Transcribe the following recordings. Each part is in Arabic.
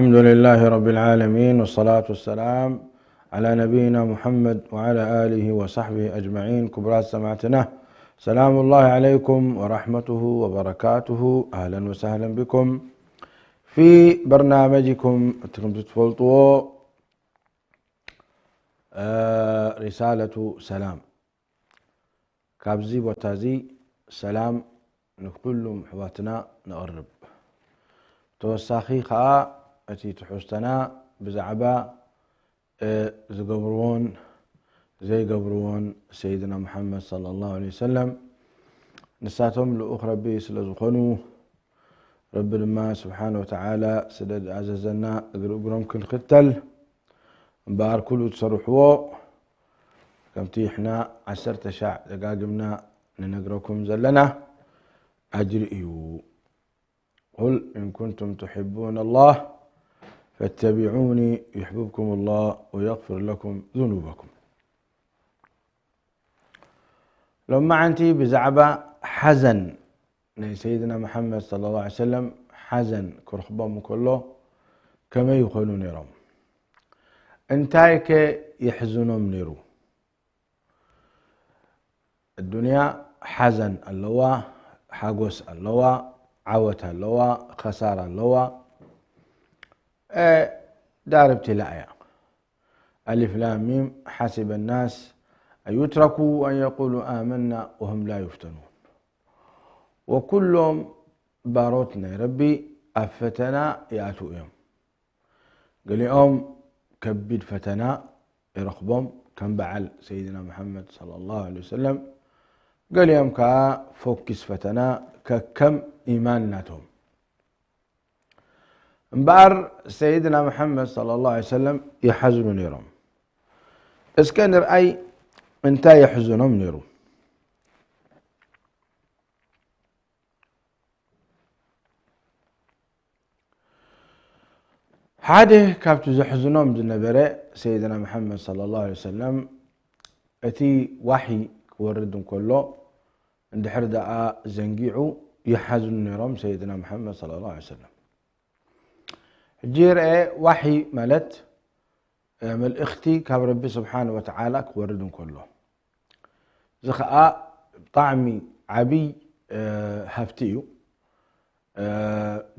الحمد لله رب العالمين، والصلاة والسلام على نبينا محمد وعلى آله وصحبه أجمعين. كبرات سمعتنا، سلام الله عليكم ورحمته وبركاته. أهلا وسهلا بكم في برنامجكم تفلطوا رسالة سلام. كابزي وتازي سلام نكلهم حواتنا نقرب توساخي خاء أتي تحستنا بزعبا زي قبرون سيدنا محمد صلى الله عليه وسلم نساتهم لأخرى بيس لزخنو رب لما سبحانه وتعالى سدد عززنا اقرم كن ختل مبار كله تصرحوا كمتي احنا 10 شاع دقاقمنا ننقركم زلنا أجرئيو. قل إن كنتم تحبون الله فاتبعوني يحببكم الله ويغفر لكم ذنوبكم. لما عنتي بزعبة حزن سيدنا محمد صلى الله عليه وسلم حزن كرخبام كله كما يقولون يرم انتايك يحزنهم نيرو الدنيا حزن اللواء حقوس اللواء عوت اللواء خسارة اللواء دار ابتلاء. ألف لام ميم حسب الناس أن يتركوا أن يقولوا آمنا وهم لا يفتنون. وكلهم باروتنا ربي أفتنا يأتوا يوم قال يوم كبد فتنا يرخبهم كم بعل سيدنا محمد صلى الله عليه وسلم قال يوم كا فوكس فتنا ككم إيماناتهم مبار سيدنا محمد صلى الله عليه وسلم يحزنون نيرهم اسكن رأي انتا يحزنهم نيرو حاده كابتو زحزنهم زنبرة سيدنا محمد صلى الله عليه وسلم اتي وحي وردن كله عند حرداء زنقيعو يحزن نيرهم سيدنا محمد صلى الله عليه وسلم. جير وحي ملت مل اختي كاب ربي سبحانه وتعالى كوردن كله زخاء طعمي عبي هفتيو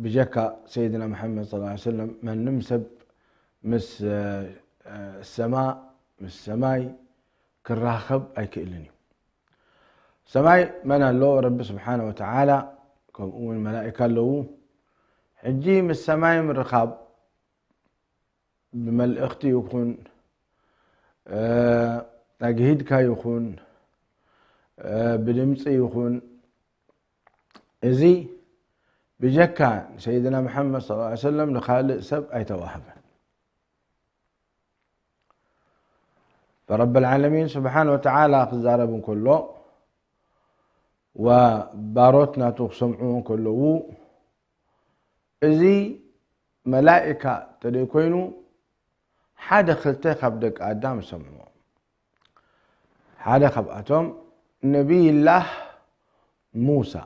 بجكا سيدنا محمد صلى الله عليه وسلم من نمسب مس السماء مس سماي كراخب اي كإلني سماي من الله ربي سبحانه وتعالى كم الملائكة له حجي من السماي من رخاب بمل اختي يكون اجهد كا يكون بدمصي يكون ازي بجكا سيدنا محمد صلى الله عليه وسلم لخالق سب اي توهبه. فرب العالمين سبحانه وتعالى خزارب كله وباروتنا تسمعون كله ازي ملائكة تديكوينو حدا خلتي خبدك آدم سمعوا حدا خبأتهم نبي الله موسى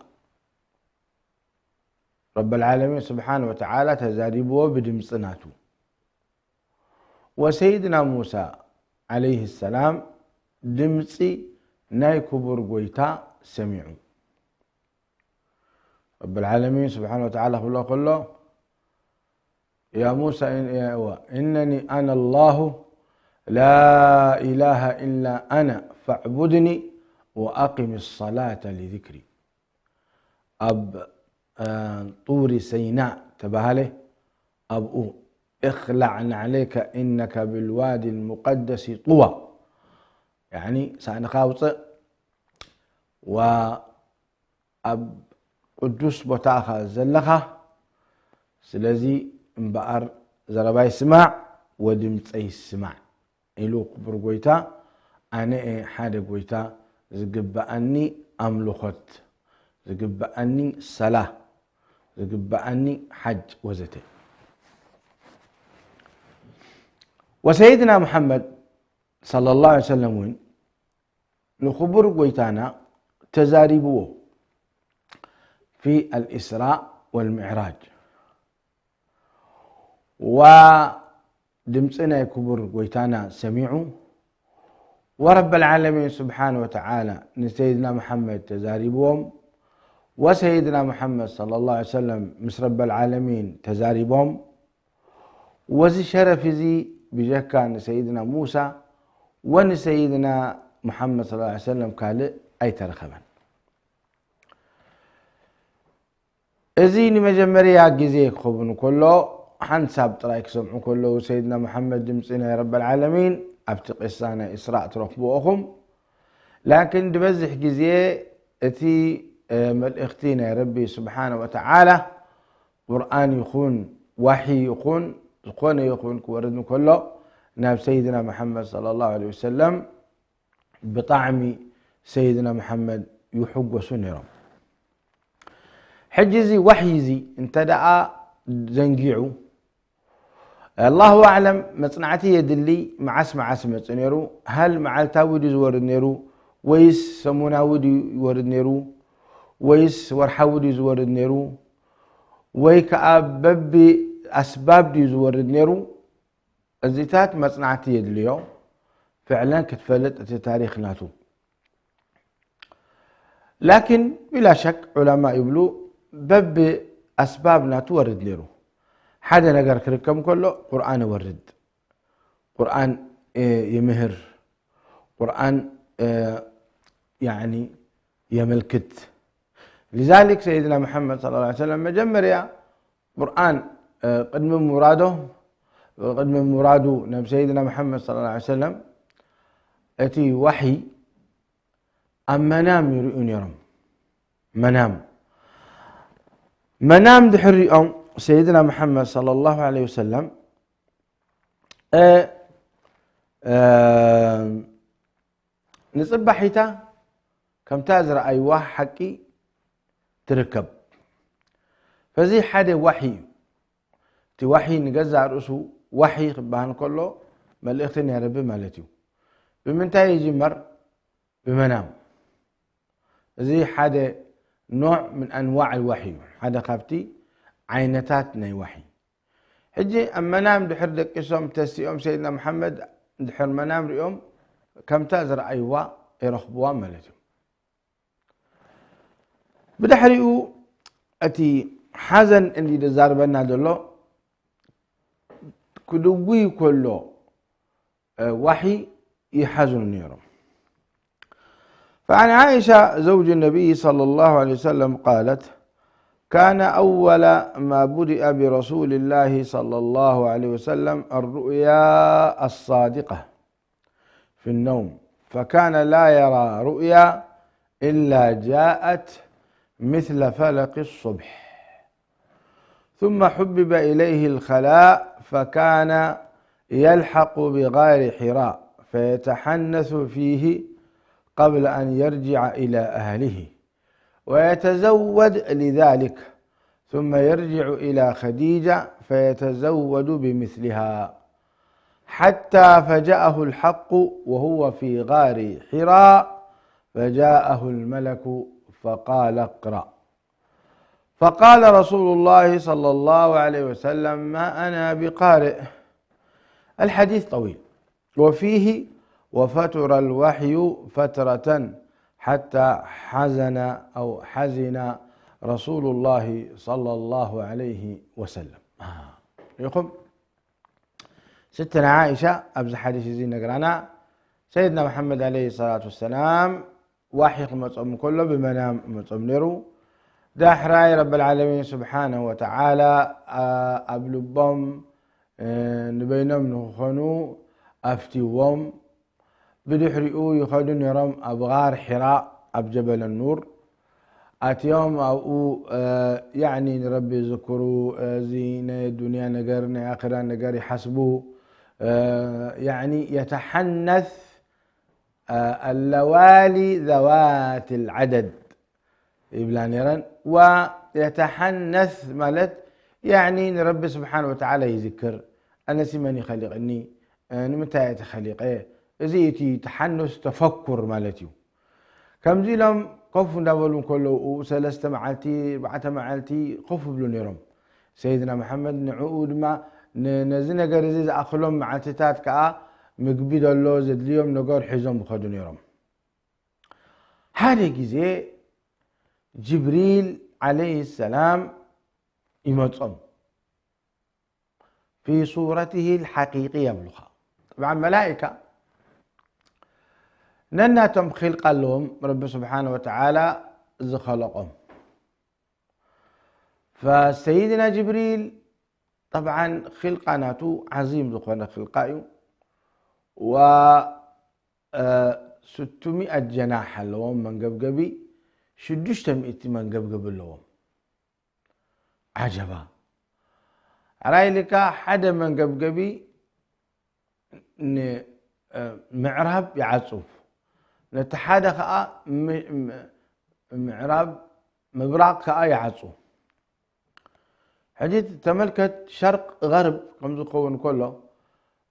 رب العالمين سبحانه وتعالى تزاريبه بدمصناته. وسيدنا موسى عليه السلام دمصي ناي كبر قويتا سمعوا رب العالمين سبحانه وتعالى قل له يا موسى إنني أنا الله لا إله إلا أنا فاعبدني وأقم الصلاة لذكري. أب طور سيناء تبهله أب اخلعن عليك إنك بالوادي المقدس طوى يعني سأنخاوص وأب قدوس بتاخا زلخا سلازي امبار زرباي سمع ودمصي سمع إلو قبر قويتا أنا حدا قويتا زقبأني أملخت زقبأني صلاة زقبأني حج وزته. وسيدنا محمد صلى الله عليه وسلم نخبر قويتانا تزاريبوه في الإسراء والمعراج ودمصنا كبر ويتانا سميعوا ورب العالمين سبحانه وتعالى نسيدنا محمد تزاربهم وسيدنا محمد صلى الله عليه وسلم مس رب العالمين تزاربهم وزي شرف زي بجكا نسيدنا موسى ونسيدنا محمد صلى الله عليه وسلم قال أي ترخبا إذن مجمريا جزيك خبن كله حنساب ترايك سمعوا كله سيدنا محمد دمسنا يا رب العالمين أبتق إسانا إسراء ترخبوهم لكن دبزح جزيه أتي ملئختين يا ربي سبحانه وتعالى قرآن يخون وحي يخون كوردن كله ناب سيدنا محمد صلى الله عليه وسلم بطعم سيدنا محمد يحب وسنرم حجزي وحيزي انتدعى زنجيعو الله أعلم مصنعتي يدلي معس مصنيرو هل معالتاودي زورد نيرو ويس سموناودي يورد نيرو ويس ورحاودي زورد نيرو ويكأبب أسباب دي زورد نيرو الزيتات مصنعتي يدليو فعلا كتفلت تاريخ ناتو لكن بلا شك علماء يقولوا بب أسبابنا تورد نيرو حدا نقر كركم كله قرآن ورد قرآن يمهر قرآن يعني يملكت لذلك سيدنا محمد صلى الله عليه وسلم مجمر يا قرآن قدم مراده نبي سيدنا محمد صلى الله عليه وسلم أتي وحي أم منام يرؤون يرم منام دحر يوم سيدنا محمد صلى الله عليه وسلم نصب حيتا كم تازر أي واحد حكي تركب فزي حدا وحي تي وحي نجزع رأسه وحي بان كله ملئختين يا ربي مالتيو بمنتهي يجمر بمنام زي حدا نوع من أنواع الوحي حدا خافتي عينتاتنا وحي حجي أما نام دحر دك اسم تسيوم سيدنا محمد دحر منام ريوم كم تازر أيوا يرخبوا مالتيو بدحريو أتي حزن اللي دزار بنا دلو كدوي كله وحي يحزن نيرم فعن عائشة زوج النبي صلى الله عليه وسلم قالت كان أول ما بدأ برسول الله صلى الله عليه وسلم الرؤيا الصادقة في النوم فكان لا يرى رؤيا إلا جاءت مثل فلق الصبح ثم حبب إليه الخلاء فكان يلحق بغار حراء فيتحنث فيه قبل أن يرجع إلى أهله ويتزود لذلك ثم يرجع إلى خديجة فيتزود بمثلها حتى فجاءه الحق وهو في غار حراء فجاءه الملك فقال اقرأ فقال رسول الله صلى الله عليه وسلم ما أنا بقارئ. الحديث طويل وفيه وفتر الوحي فترة حتى حزن رسول الله صلى الله عليه وسلم. يقوم ستنا عائشة أبز حديث زين نقرانا سيدنا محمد عليه الصلاة والسلام وحي مصم كله بمنام مصم نرو داحراي رب العالمين سبحانه وتعالى أبلبهم نبينهم نخنو أفتيوهم بدحرئو يخدون يرم أبغار حراء أبجبل النور أتيوم أو يعني ربي ذكروا زينة الدنيا نقرنا آخرا نقر يحسبوه يعني يتحنث اللوالي ذوات العدد يبلانيران ويتحنث مالت يعني ربي سبحانه وتعالى يذكر أنا سيماني خلقني متى يتخلق زيتي تحنث تفكر مالتيو كم زي لهم قف داولون كله وسلست معلتي بعت معلتي قف بلونيرم سيدنا محمد نعود ما نزي نجار زي أخلهم معتتات كا مقبيد الله زد اليوم نجار حزم بخدون يرم هذا جزء جبريل عليه السلام يمتصم في صورته الحقيقية بلغة. طبعا ملائكة نناتهم خلق لهم رب سبحانه وتعالى خلقهم. فسيدنا جبريل طبعا خلقاناته عظيم زخونا خلقايو و 600 جناح لهم من قبقبي 600 من قبقب لهم عجبا رأي لك حدا من قبقبي معرب يعصف نتحدى خاء معرب مبراق خاء يعصف حديث تملكت شرق غرب خمس قوان كله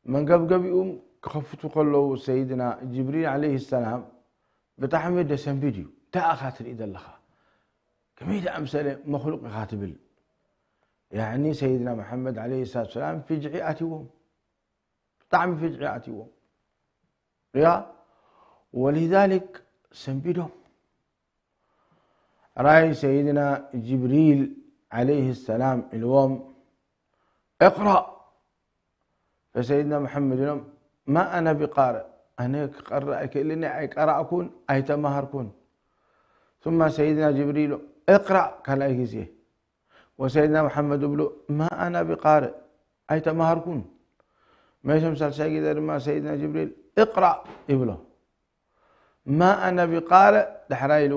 من قبقبي خفتو كله سيدنا جبريل عليه السلام بتحمد دسم فيديو تأخذ الإيد اللخا كمية أمثلة مخلوق خاتبل يعني سيدنا محمد عليه الصلاة والسلام في جعياتهم طعم في جعياتهم يا ولذلك سنبيدهم رأي سيدنا جبريل عليه السلام اليوم اقرأ فسيدنا محمد يوم ما أنا بقارئ أنا قرأك لأني أقرأ أكون أي تمهر كون ثم سيدنا جبريل اقرأ كلا يجزيه وسيدنا محمد بلو ما أنا بقارئ أي تمهر كون ما يسمى سيدنا ما سيدنا جبريل اقرأ يبلو ما أنا بقارئ دحرايل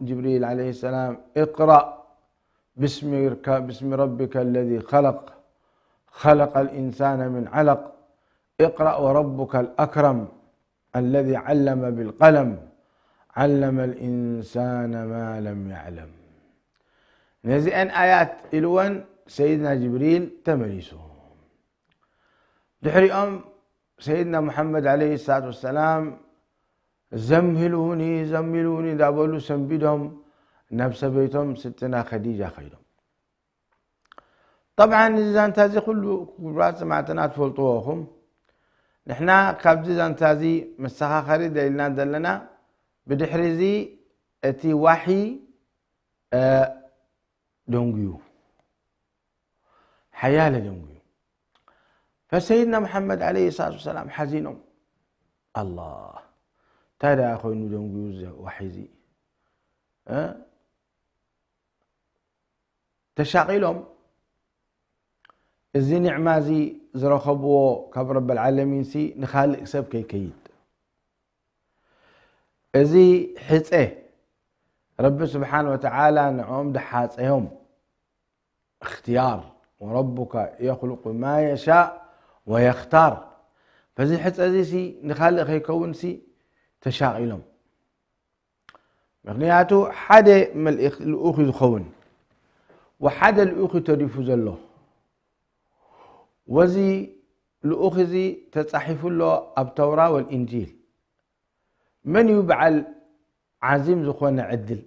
جبريل عليه السلام اقرأ باسم ربك الذي خلق الإنسان من علق اقرأ وربك الأكرم الذي علم بالقلم علم الإنسان ما لم يعلم. نزئن آيات إلوان سيدنا جبريل تمريسه دحري سيدنا محمد عليه الصلاة والسلام زملوني دابولو سنبيدهم نفس بيتهم ستنا خديجة خيرهم. طبعا إذا انتازي كله كبرات سمعتنا تفلطوهم نحنا كابزي زانتازي مسخا خريد إلنا دلنا بدحرزي اتي وحي دونجيو حياة دونجيو. فسيدنا محمد عليه الصلاة والسلام حزينهم الله ترى أخوي دونجيو وحيزي تشاقيلهم إذن نعمازي زرخبو كب رب العالمين سي نخالق سب كيد إذي حسئه رب سبحانه وتعالى نعوم دحاسهم اختيار وربك يخلق ما يشاء ويختار فزي حسئه زي سي نخالق يكون سي تشاقيلهم مغنياتو حدا من الأخ يخون وحدا الأخ تريفوز الله وزي الأخذي تصحف له التوراة والإنجيل من يبعل عزيم زخونا عدل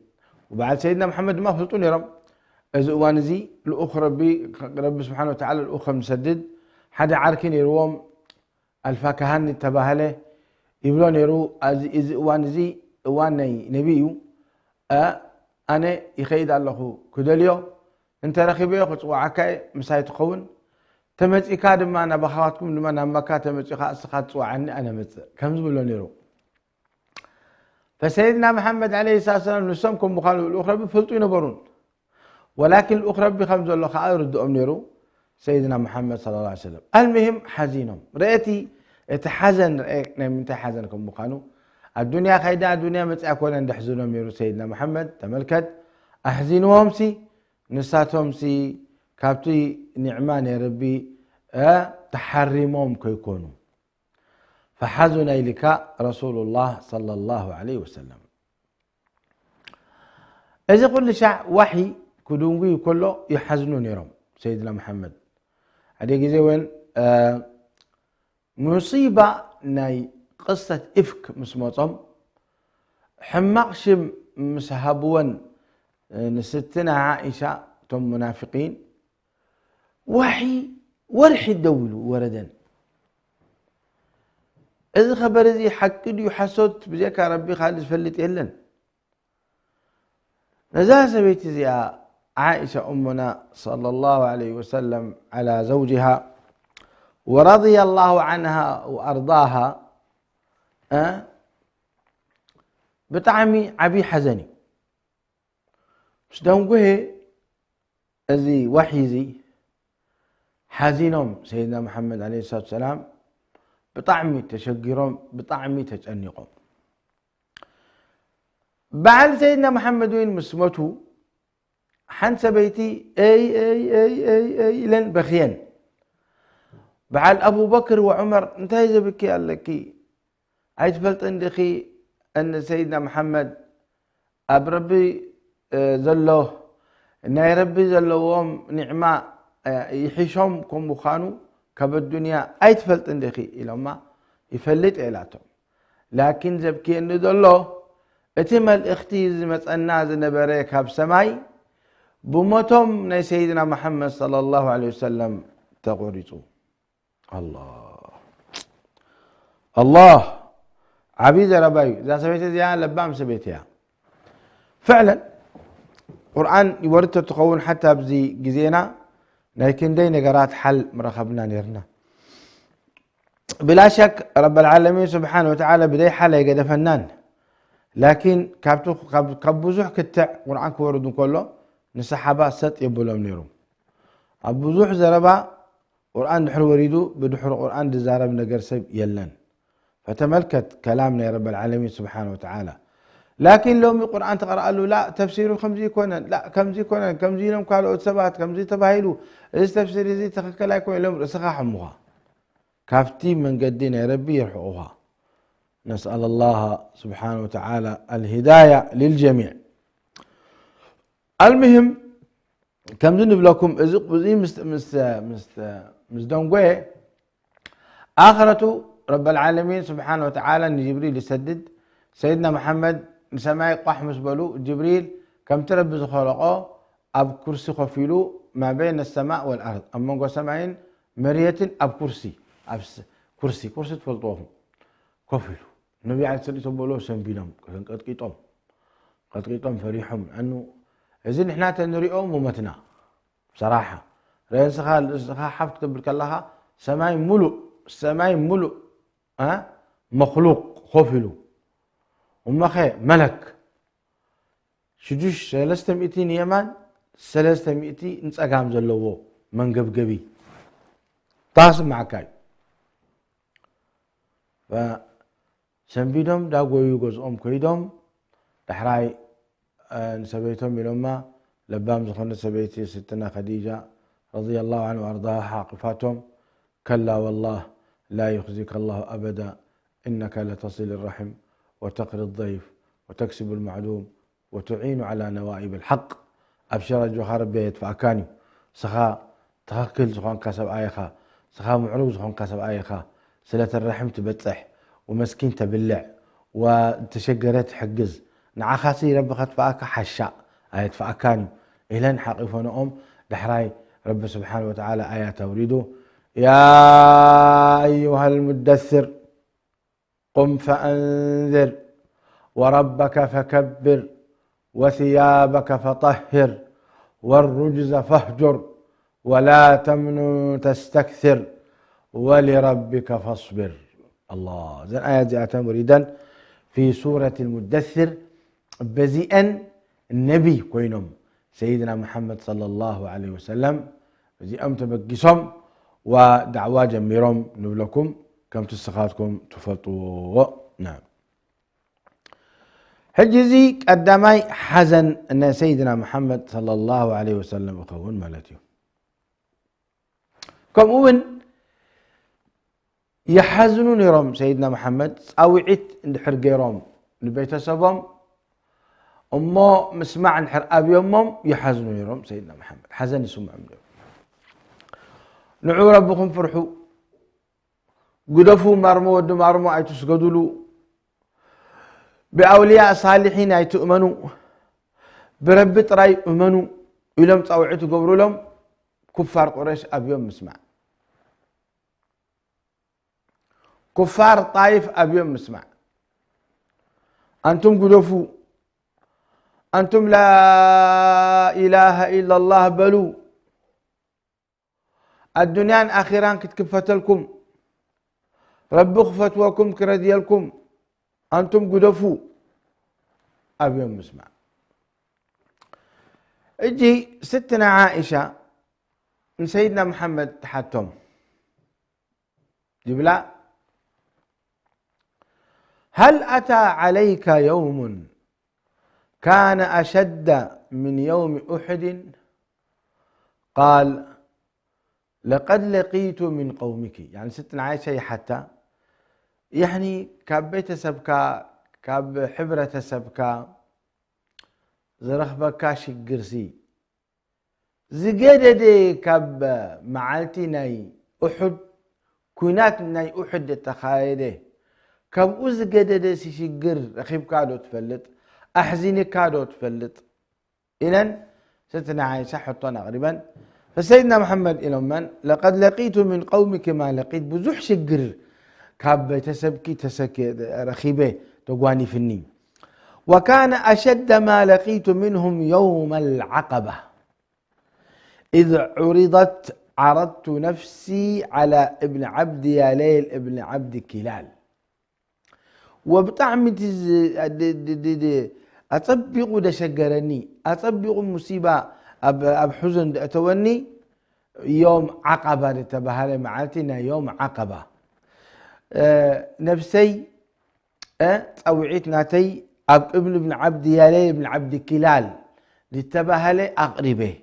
وبعد سيدنا محمد ما فلطون يرم إذا وانزي الأخ ربي سبحانه وتعالى الأخ مسدد حدا عاركين يروم الفاكهان التباهله يبلون يرو إذا وانزي واني نبيو أنا يخيد الله كدليو انت رخيبه يخص وعكاي مسايت قون تمتي كاد ما أنا بخواتكم لما أنا مكا تمتي خاص عني أنا مت كم زبلون يرو. فسيدنا محمد عليه الصلاة والسلام نسمكم بخالوا الأخرى بفلطوا ينبرون ولكن الأخرى بخمس الله خير ردهم يرو سيدنا محمد صلى الله عليه وسلم. المهم حزينهم رأيتي يتحزن رأينا من تحزنكم بخانو الدنيا خيدا الدنيا متأكون عند حزنهم يرو سيدنا محمد تملكت أحزنهم سي نساتهم سي كابتي نعمان يا ربي تحرمهم كيكونوا فحزن إليك رسول الله صلى الله عليه وسلم. إذا كل شيء وحي كدونغي كله يحزنون يرم سيدنا محمد هذيك زي وين مصيبة ناي قصة إفك مسموطهم حمقشم مسهبون نستنا عائشة تم منافقين وحي ورح يدولوا وردا إذا خبر زي حق دي حسوت بزيك ربي خالد فلت إلن نزاس بيت زي عائشة أمنا صلى الله عليه وسلم على زوجها ورضي الله عنها وأرضاها بطعمي عبي حزني مش دونقه زي وحي زي حزينهم سيدنا محمد عليه الصلاة والسلام بطعمي تشقرهم بطعمي تجأنقهم بعد سيدنا محمد وين مسمته حنس بيتي اي لن بخيان بعد ابو بكر وعمر انتهي زبكي قال لك عايز فلت عندي ان سيدنا محمد اب ربي زلوه ان ربي زلوهم نعمه يحيشهم كم مخانو كب الدنيا اي تفلت عندي الى ما يفلت الاتهم لكن زبكي ان دلو اتمل اختي مصنا زنبره كاب سماي بموتهم ني سيدنا محمد صلى الله عليه وسلم تقريصوا الله عبيد رباي اذا سميت زيان لبام سبيتها فعلا قرآن يورد تقون حتى بزي جزينا لكن دي نقرات حل مرخبنا نيرنا بلا شك رب العالمين سبحانه وتعالى بدي حل يقد فنان لكن كبوزوح كتع قرآن كوردون كله نسحبا ست يبولهم نيرو أبوزوح زربا قرآن دحر وريدو بدحر قرآن دزارب نقر سيب يلن فتملكت كلامنا يا رب العالمين سبحانه وتعالى لكن لو من القرآن تقرأ له لا تفسيره خمزي كونن لا كمزي كونن كمزي لهم قالوا سبات كمزي تباهيلو إذا تفسير زي تخكلا يكون لهم رسخا حموها كافتي من قدين يا ربي يرحقوها نسأل الله سبحانه وتعالى الهداية للجميع المهم كم ذنب لكم ازق بزي مزدونقوي آخرته رب العالمين سبحانه وتعالى ان جبريل يسدد سيدنا محمد نسمعي قحمس بلو جبريل كم تربز خلقه اب كرسي خفيلو ما بين السماء والارض اما نقول سمعين مرية اب كرسي اب كرسي تفلطوهم كفلو النبي عليه الصلاه والسلام بلو سنبينهم قد فريحهم انه اذن احنا تنريهم ومتنا بصراحه رئيس سخا حفظ كتب لها سماي ملؤ مخلوق خفلو ومخي ملك شجوش 300 يمان 300 نصقام زلوو منغبغبي طاس معكاي ف سنبيدهم داغوي غزኦም كيدهم دحراي نسبيتهم يلوما لبام زخنه سبيتي ستنا خديجه رضي الله عنها وارضاها حاقفاتهم كلا والله لا يخزيك الله ابدا انك لتصل الرحم وتقري الضيف وتكسب المعدوم وتعين على نوائب الحق ابشر جوهر بيت فاكاني سخا تخكل زخون كسب ايخا سخا معروف زخون كسب ايخا سلة الرحم تبصح ومسكين تبلع وتشجرت حجز نعخاسي ربخت فاك حشاء ايت فاكاني الين حقفنهم دحراي رب سبحانه وتعالى ايات توريدو يا ايها المدثر قم فأنذر وربك فكبر وثيابك فطهر والرجز فاهجر ولا تمنن تستكثر ولربك فاصبر الله زين آيات زي مريدا في سورة المدثر بزيئا النبي كوينهم سيدنا محمد صلى الله عليه وسلم بزيئا تبقسهم ودعوة جميرهم نبلكم كم تستخاتكم تفلطوا نعم حجزي قدامي حزن ان سيدنا محمد صلى الله عليه وسلم اخون مالتي كم اون يحزنون يرم سيدنا محمد اوعيت اندحر غيرهم لبيتسبهم امه مسمع انحر ابيهم يحزنون يرم سيدنا محمد حزن يسمع منه نعو ربكم فرحوا قدفوا مرمو ود مرمو اي تسجدوا باولياء صالحين اي تؤمنوا برب طراي امنوا يلم صوعت قبروا لهم كفار قريش ابيهم مسمع كفار طائف أبيهم مسمع أنتم قدفوا أنتم لا إله إلا الله بلو الدنيا أخيرا كتكفت لكم رب فتوكم كردي لكم أنتم قدفوا أبيهم مسمع اجي ستنا عائشة من سيدنا محمد تحتم جبلا هل أتى عليك يوم كان أشد من يوم أحد قال لقد لقيت من قومك يعني ستنا عائشة حتى يعني كابيت سبكا كاب حبرة سبكا زرخبكا شقرسي زقددي كاب معالتي ناي أحد كونات ناي أحد التخايده كاب زقددي سيشقر رخيب كادو تفلت أحزيني كادو تفلت إذن ستنا عائشة حطونا غريبا فسيدنا محمد إلى من لقد لقيت من قومك ما لقيت بزح شقر كاب تسبكي تسكي رخيبه تقواني في النيم وكان أشد ما لقيت منهم يوم العقبة إذ عرضت نفسي على ابن عبد ياليل ابن عبد كلال وبطعم أطبق دشقرني أطبق مصيبة أب حزن أتوني يوم عقبة تبهالي معاتنا يوم عقبة نفسي توعيت ناتي ابن عبد ياليل ابن عبد كلال لتبهالي أقربه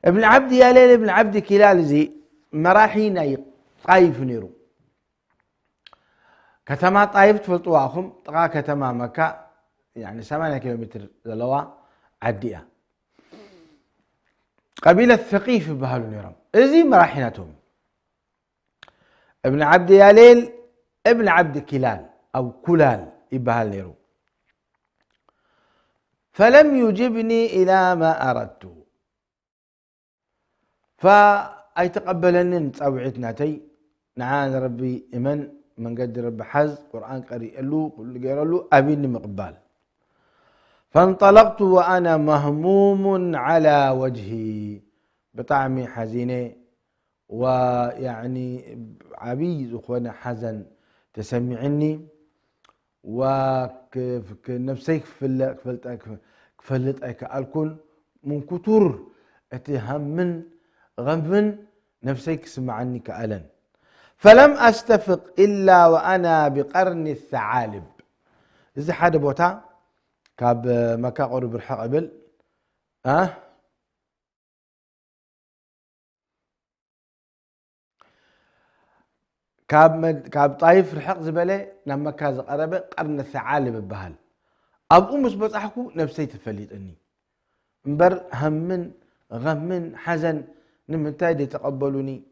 ابن عبد ياليل ابن عبد كلال زي مراحينا طايف نيرو كتما طايف تفلطواخم طغا كتما مكة يعني 8 كيلومتر زلوا عدية قبيلة ثقيف بهالو نيرم ازي مراحيناتهم ابن عبد ياليل ابن عبد كلال او كلال يبهال نيرو فلم يجبني إلى ما أردت فأيتقبلن تصوعتنا تي نعان ربي إمن من قد رب حز قرآن قريء له كل قرأ له أبين مقبال فانطلقت وأنا مهموم على وجهي بطعمي حزينة ويعني عبيد أخوانا حزن تسمعني وكنفسي كفلت أكون من كتر اتهم غم نفسي كسمعني كألن فلم أستفق إلا وأنا بقرن الثعالب إذا حد بوتا كاب مكا قرب الحق قبل كاب طايف الحق زبله لما كاز قربه قرن الثعالب بهال ابو مس بصحكو نفسي تفليطني انبر همن غمن حزن نمنتاي دي تقبلوني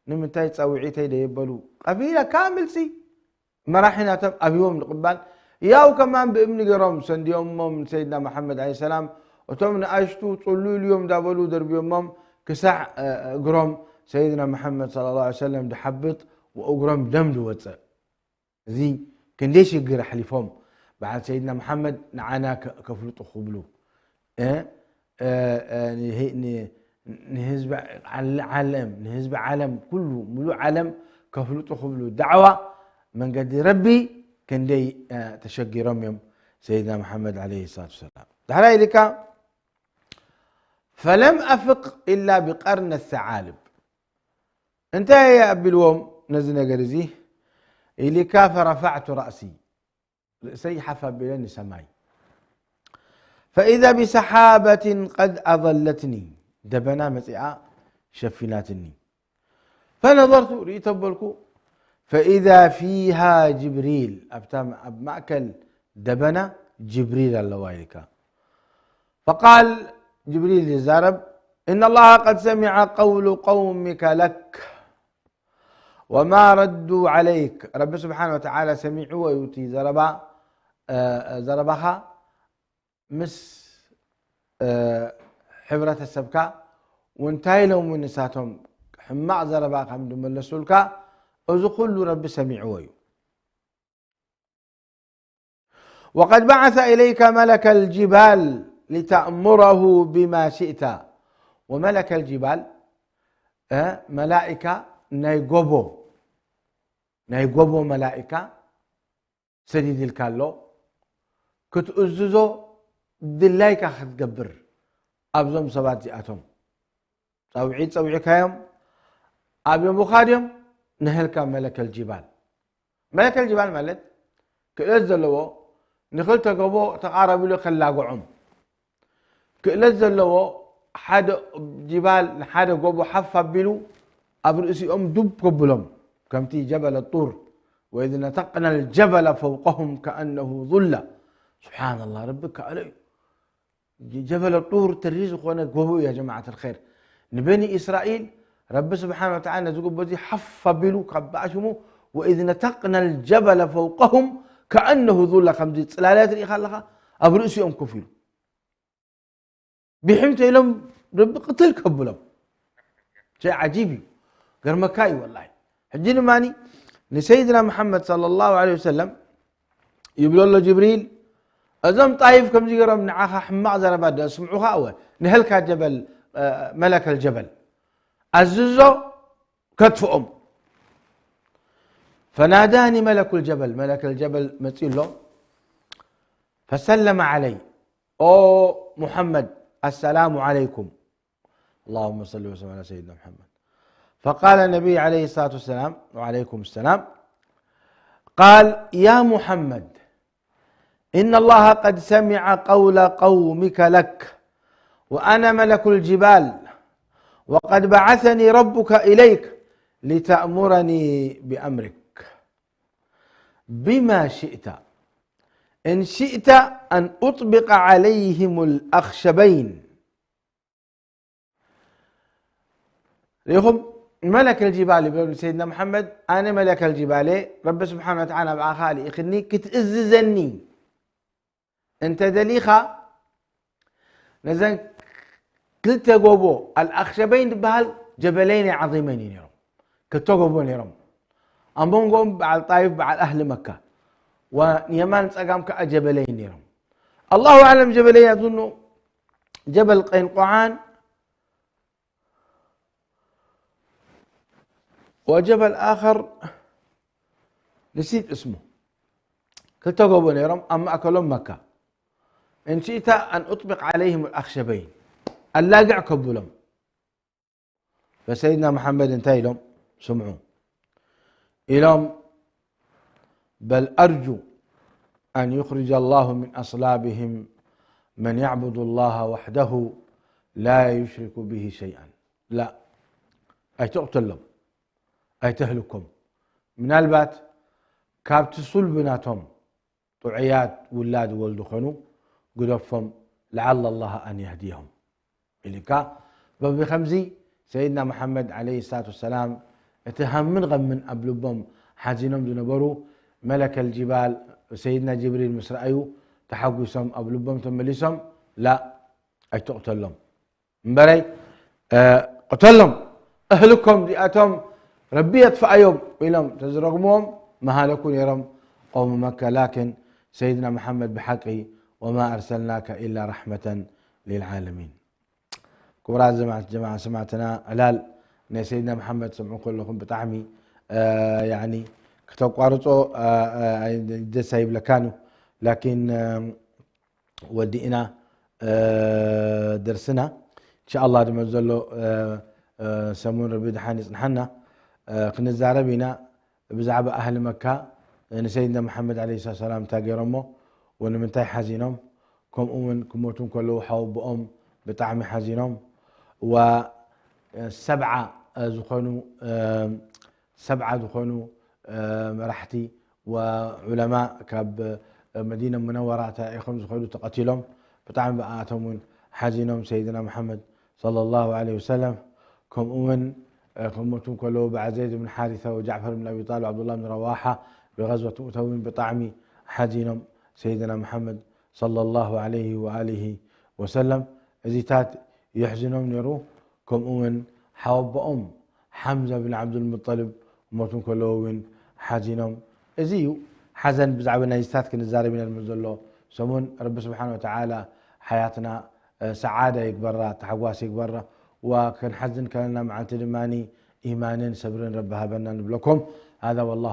نمنتاي تصوعيتي دي يبلو قبيله كامل سي مراحنا ابيهم القبال ياو كمان بابن قرام سنديوم من سيدنا محمد عليه السلام وتمن اشتو طلوا اليوم دابلو دربيوم كسع قرام سيدنا محمد صلى الله عليه وسلم دحبط وأقرم دم دوتة ذي كان ليش يقرأ حليفهم بعد سيدنا محمد نعانا كفلط خبلو نهزب علم نهزب عالم كله ملو عالم كفلط خبلو دعوة من قد ربي كان لي تشقي رميم سيدنا محمد عليه الصلاة والسلام تعالى لك فلم أفق إلا بقرن الثعالب انتهى يا أبي الوم نزلنا قرزيه اللي كاف رفعت رأسي سيحف بلن سماي فإذا بسحابة قد أظلتني دبنا مسعى شفناتني فنظرت ريت بلكو فإذا فيها جبريل أبتام مأكل دبنا جبريل اللوائك فقال جبريل للزارب إن الله قد سمع قول قومك لك وما ردوا عليك رب سبحانه وتعالى سمعوا ويؤتي زربها مس حبرة السبكة وانتهي لهم من نساتهم حماء زربا خمد ملسولك أذو كل رب سمعوا وقد بعث إليك ملك الجبال لتأمره بما شئت. وملك الجبال ملائكة نايقوبو ملائكة سديد الكالو كتؤززو دلايك خدقبر أبزم سبات زياتهم صوعي كايم أبي مخادم نهلك ملك الجبال. ملك الجبال مالت كألز اللو نخل تقبو تقارب له خلاقو كألز اللو حد جبال حد قبو حفا بلو أبرئسي دب قبلهم كمتي جبل الطور وإذ نتقنا الجبل فوقهم كأنه ظلة. سبحان الله ربك علي جبل الطور تريز اخوانا قبو يا جماعة الخير نبني إسرائيل رب سبحانه وتعالى زقب بزي حف بلو كباشمو وإذ نتقنا الجبل فوقهم كأنه ظلة خمزي سلالات الإخال لها أبرئسي كفيلو بحمت لهم رب قتل كبلهم شيء عجيب غير مكاي والله. حجين ماني لسيدنا محمد صلى الله عليه وسلم يبلو له جبريل أزم طايف كم زيرا من عاخا حماق زرباد سمعوها أول نهلك جبل ملك الجبل عززو كتف فناداني ملك الجبل مثيل له فسلم علي أو محمد السلام عليكم اللهم صل وسلم على سيدنا محمد. فقال النبي عليه الصلاة والسلام وعليكم السلام قال يا محمد إن الله قد سمع قول قومك لك وأنا ملك الجبال وقد بعثني ربك إليك لتأمرني بأمرك بما شئت إن شئت أن أطبق عليهم الأخشبين. ليهم ملك الجبال بيقول سيدنا محمد أنا ملك الجبال رب سبحانه وتعالى بعخالي إخني كتأززني أنت دليخة نزن كلتا قوبو الأخشبين بهال جبلين عظيمين يرم كتو قوبو يرم أمبون قوم بعد طايف بعد أهل مكة ونيمان سقام كجبلين يرم الله أعلم جبلين أظن جبل قينقعان وجبل آخر نسيت اسمه كلتا قوبو يرم أما أكلهم مكة إن شئت أن أطبق عليهم الأخشبين اللاقع كبلهم. فسيدنا محمد انتهي لهم سمعوا إلهم بل أرجو أن يخرج الله من أصلابهم من يعبد الله وحده لا يشرك به شيئا. لا أي تقتلهم أي تهلكهم من البات كابت صلبناتهم طعيات ولاد ولد خنو قدفهم لعل الله أن يهديهم إليك بخمزي سيدنا محمد عليه الصلاة والسلام اتهم من غم من أبلبهم حزينهم زنبرو ملك الجبال سيدنا جبريل مسرأيو تحقسهم أبلبهم تملسهم لا أي تقتلهم مبري قتلهم أهلكم دياتهم ربي يدفع يوم إلهم تزرقمهم مهالكون يرم قوم مكة. لكن سيدنا محمد بحقه وما أرسلناك إلا رحمة للعالمين. كبرات جماعة سمعتنا علال ان سيدنا محمد سمعوا كلكم بطعمي يعني كتوقارصو دسايب لكانوا لكن ودينا درسنا ان شاء الله دمزلو سمون ربي دحاني صنحنا كنزاربينا بزعب اهل مكة ان سيدنا محمد عليه الصلاة والسلام تاقيرمو ونمنتاي حزينهم كم كموتون كلو حوب بطعم حزينهم وسبعة زخونو مرحتي وعلماء كاب مدينة منورة تايخون زخونو تقتلهم بطعم بقاتهم حزينهم سيدنا محمد صلى الله عليه وسلم كموتون كلو بعد زيد بن حارثة وجعفر بن أبي طالب وعبد الله بن رواحة بغزوة أتون بطعم حزينهم سيدنا محمد صلى الله عليه وآله وسلم ازيتات يحزنهم نيرو كم حوب حمزة بن عبد المطلب وموتون كلوين حزنهم ازيو حزن بزعبة نايستات كنزاربين المزلو سمون رب سبحانه وتعالى حياتنا سعادة يكبرها تحواس يكبرها وكن حزن كلنا مع دماني إيمانا صبرا رب هبنا نبلكم هذا والله